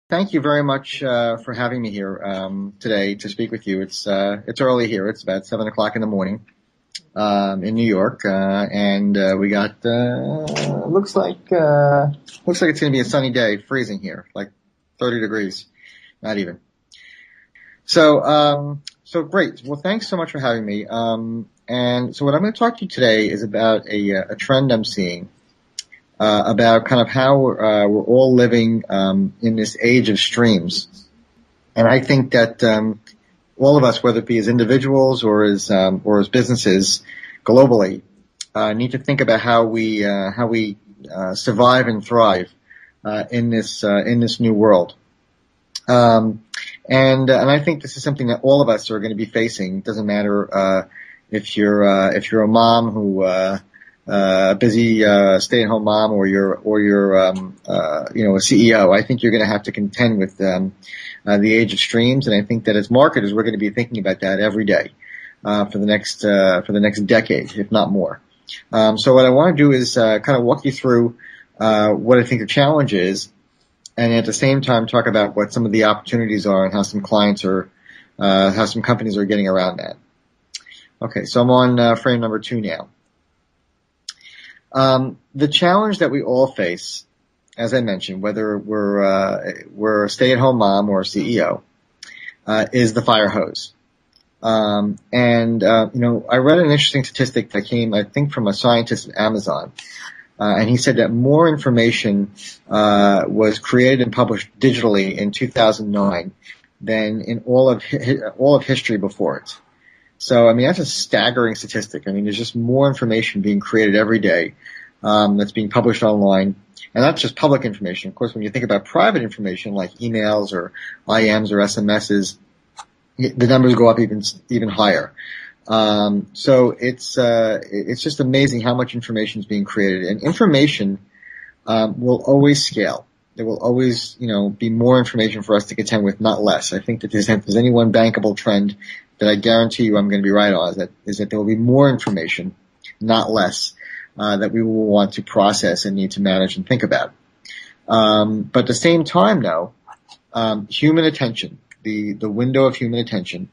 Thank you very much for having me here today to speak with you. It's early here. It's about 7 o'clock in the morning in New York, and we got looks like it's going to be a sunny day, freezing here, like 30 degrees, not even. So great. Well, thanks so much for having me. And so what I'm going to talk to you today is about a trend I'm seeing. About kind of how we're all living in this age of streams, and I think that all of us, whether it be as individuals or as businesses globally, need to think about how we survive and thrive in this new world. And I think this is something that all of us are going to be facing. It doesn't matter if you're a mom who busy stay-at-home mom, or you're a CEO. I think you're going to have to contend with the age of streams, and I think that as marketers, we're going to be thinking about that every day for the next decade, if not more. So what I want to do is kind of walk you through what I think the challenge is, and at the same time talk about what some of the opportunities are and how some companies are getting around that. Okay, so I'm on frame number 2 now. The challenge that we all face, as I mentioned, whether we're a stay-at-home mom or a CEO, is the fire hose. I read an interesting statistic that came, I think, from a scientist at Amazon, and he said that more information was created and published digitally in 2009 than in all of history before it. So, I mean, that's a staggering statistic. I mean, there's just more information being created every day that's being published online. And that's just public information. Of course, when you think about private information like emails or IMs or SMSs, the numbers go up even higher. So it's just amazing how much information is being created. And information will always scale. There will always, be more information for us to contend with, not less. I think that if there's any one bankable trend that I guarantee you I'm going to be right on, is that there will be more information, not less, that we will want to process and need to manage and think about. But at the same time, though, human attention, the window of human attention,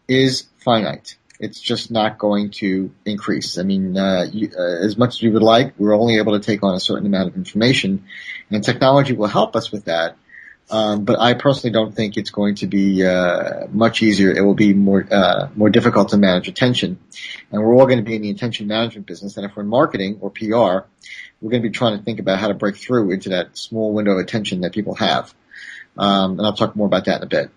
is finite. It's just not going to increase. I mean, as much as we would like, we're only able to take on a certain amount of information, and technology will help us with that. But I personally don't think it's going to be much easier. It will be more difficult to manage attention, and we're all going to be in the attention management business. And if we're in marketing or PR, we're going to be trying to think about how to break through into that small window of attention that people have. And I'll talk more about that in a bit.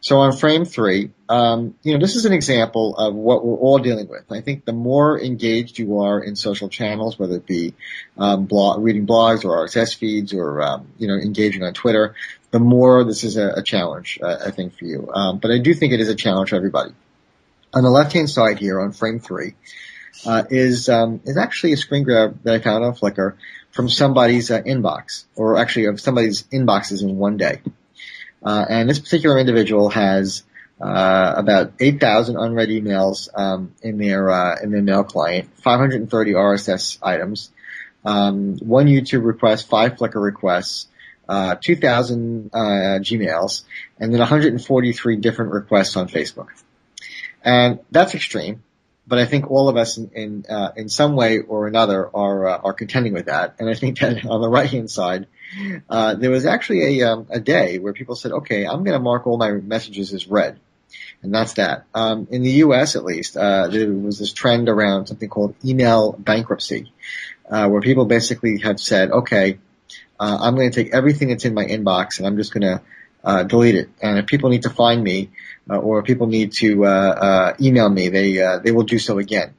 So on frame 3, this is an example of what we're all dealing with. I think the more engaged you are in social channels, whether it be reading blogs or RSS feeds or engaging on Twitter, the more this is a challenge, I think, for you. But I do think it is a challenge for everybody. On the left-hand side here, on frame 3, is actually a screen grab that I found on Flickr from somebody's inbox, or actually of somebody's inboxes in one day. And this particular individual has about 8,000 unread emails in their mail client, 530 RSS items, 1 YouTube request, 5 Flickr requests, 2,000 Gmails, and then 143 different requests on Facebook. And that's extreme, but I think all of us in some way or another are contending with that. And I think that on the right-hand side, there was actually a day where people said, okay, I'm going to mark all my messages as read. And that's that. In the U.S., at least, there was this trend around something called email bankruptcy, where people basically have said, okay, I'm going to take everything that's in my inbox and I'm just going to delete it. And if people need to find me, or if people need to email me, they will do so again.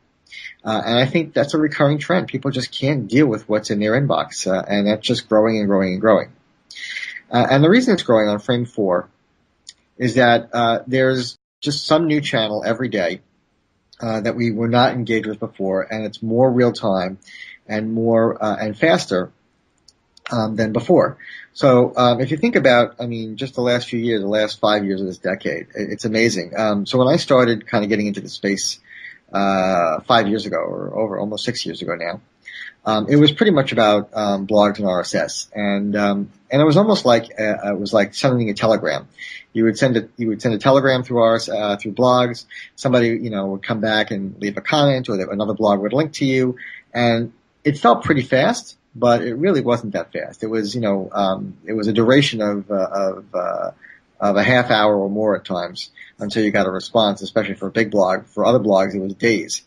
And I think that's a recurring trend. People just can't deal with what's in their inbox, and that's just growing and growing and growing. And the reason it's growing on frame 4 is that there's just some new channel every day that we were not engaged with before, and it's more real time and more and faster than before. So if you think about, just the last few years, the last 5 years of this decade, it's amazing. So when I started kind of getting into the space 5 years ago, or over almost 6 years ago now. It was pretty much about blogs and RSS, and it was almost like it was like sending a telegram. You would send a telegram through through blogs. Somebody would come back and leave a comment, or another blog would link to you, and it felt pretty fast, but it really wasn't that fast. It was it was a duration of a half hour or more at times until you got a response, especially for a big blog. For other blogs, it was days.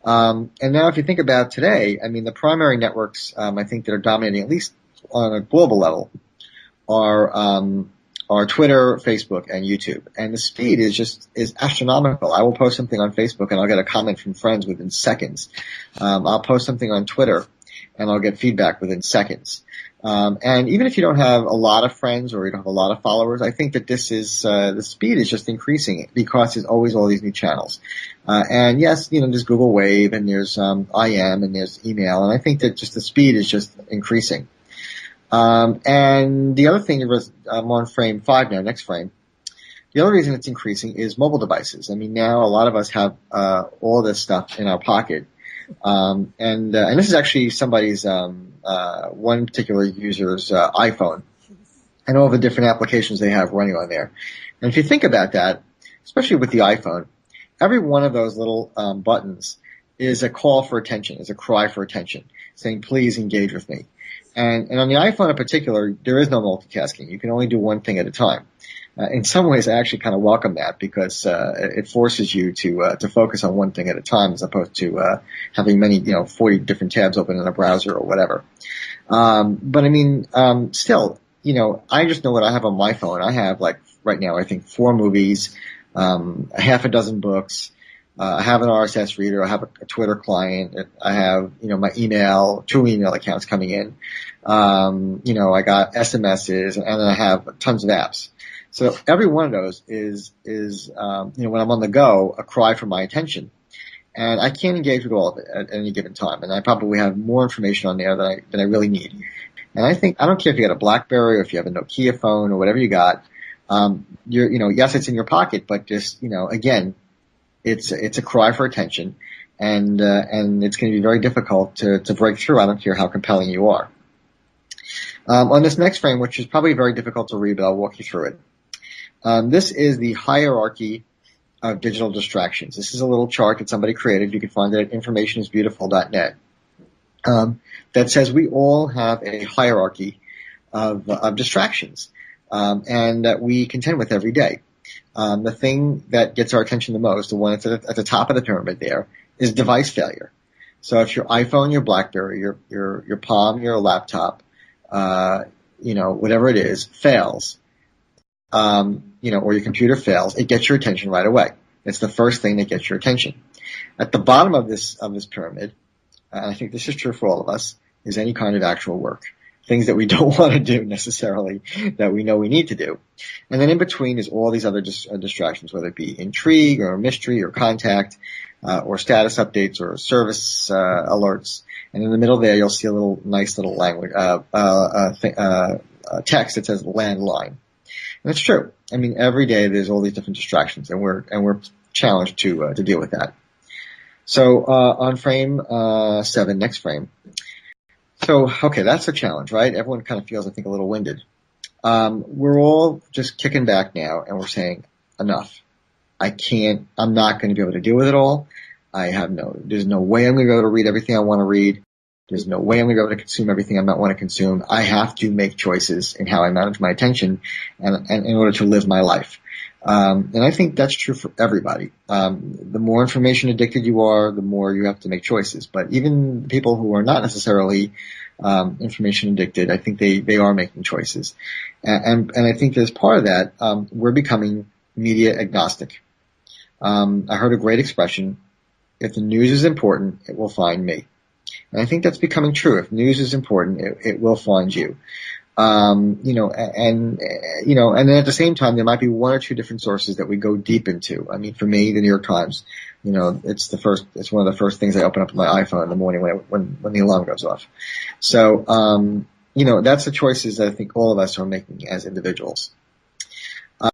And now if you think about today, I mean, the primary networks, I think that are dominating, at least on a global level, are Twitter, Facebook, and YouTube. And the speed is astronomical. I will post something on Facebook and I'll get a comment from friends within seconds. I'll post something on Twitter and I'll get feedback within seconds. And even if you don't have a lot of friends or you don't have a lot of followers, I think that the speed is just increasing because there's always all these new channels. And yes, there's Google Wave and there's, IM and there's email. And I think that just the speed is just increasing. And the other thing is, I'm on frame 5 now, next frame. The other reason it's increasing is mobile devices. I mean, now a lot of us have, all this stuff in our pocket. And this is actually somebody's, one particular user's, iPhone and all the different applications they have running on there. And if you think about that, especially with the iPhone, every one of those little, buttons is a call for attention, is a cry for attention, saying, please engage with me. And on the iPhone in particular, there is no multitasking. You can only do one thing at a time. In some ways, I actually kind of welcome that because it forces you to focus on one thing at a time as opposed to having many, 40 different tabs open in a browser or whatever. But I mean, still, I just know what I have on my phone. I have, like, right now, I think 4 movies, a half a dozen books. I have an RSS reader. I have a Twitter client. I have, my email, 2 email accounts coming in. I got SMSs, and then I have tons of apps. So every one of those is when I'm on the go, a cry for my attention. And I can't engage with all of it at any given time. And I probably have more information on there than I really need. And I don't care if you got a BlackBerry or if you have a Nokia phone or whatever you got. Yes, it's in your pocket, but just, again, it's a cry for attention, and it's going to be very difficult to break through. I don't care how compelling you are. On this next frame, which is probably very difficult to read, but I'll walk you through it. This is the hierarchy of digital distractions. This is a little chart that somebody created. You can find it at informationisbeautiful.net. That says we all have a hierarchy of distractions, and that we contend with every day. The thing that gets our attention the most, the one that's at the top of the pyramid there, is device failure. So if your iPhone, your BlackBerry, your Palm, your laptop, whatever it is, fails, or your computer fails, it gets your attention right away. It's the first thing that gets your attention. At the bottom of this pyramid, and I think this is true for all of us, is any kind of actual work. Things that we don't want to do necessarily, that we know we need to do. And then in between is all these other distractions, whether it be intrigue or mystery or contact, or status updates or service, alerts. And in the middle there, you'll see a nice little language, text that says landline. And it's true. I mean, every day there's all these different distractions, and we're challenged to deal with that. So, on frame, 7, next frame. So, okay, that's a challenge, right? Everyone kind of feels, I think, a little winded. We're all just kicking back now, and we're saying, enough. I'm not going to be able to deal with it all. There's no way I'm going to be able to read everything I want to read. There's no way I'm going to be able to consume everything I might want to consume. I have to make choices in how I manage my attention and in order to live my life. And I think that's true for everybody. The more information addicted you are, the more you have to make choices. But even people who are not necessarily information addicted, I think they are making choices. And I think as part of that, we're becoming media agnostic. I heard a great expression: if the news is important, it will find me. And I think that's becoming true. If news is important, it will find you. And then at the same time, there might be 1 or 2 different sources that we go deep into. I mean, for me, the New York Times, it's one of the first things I open up on my iPhone in the morning when the alarm goes off. So, that's the choices that I think all of us are making as individuals.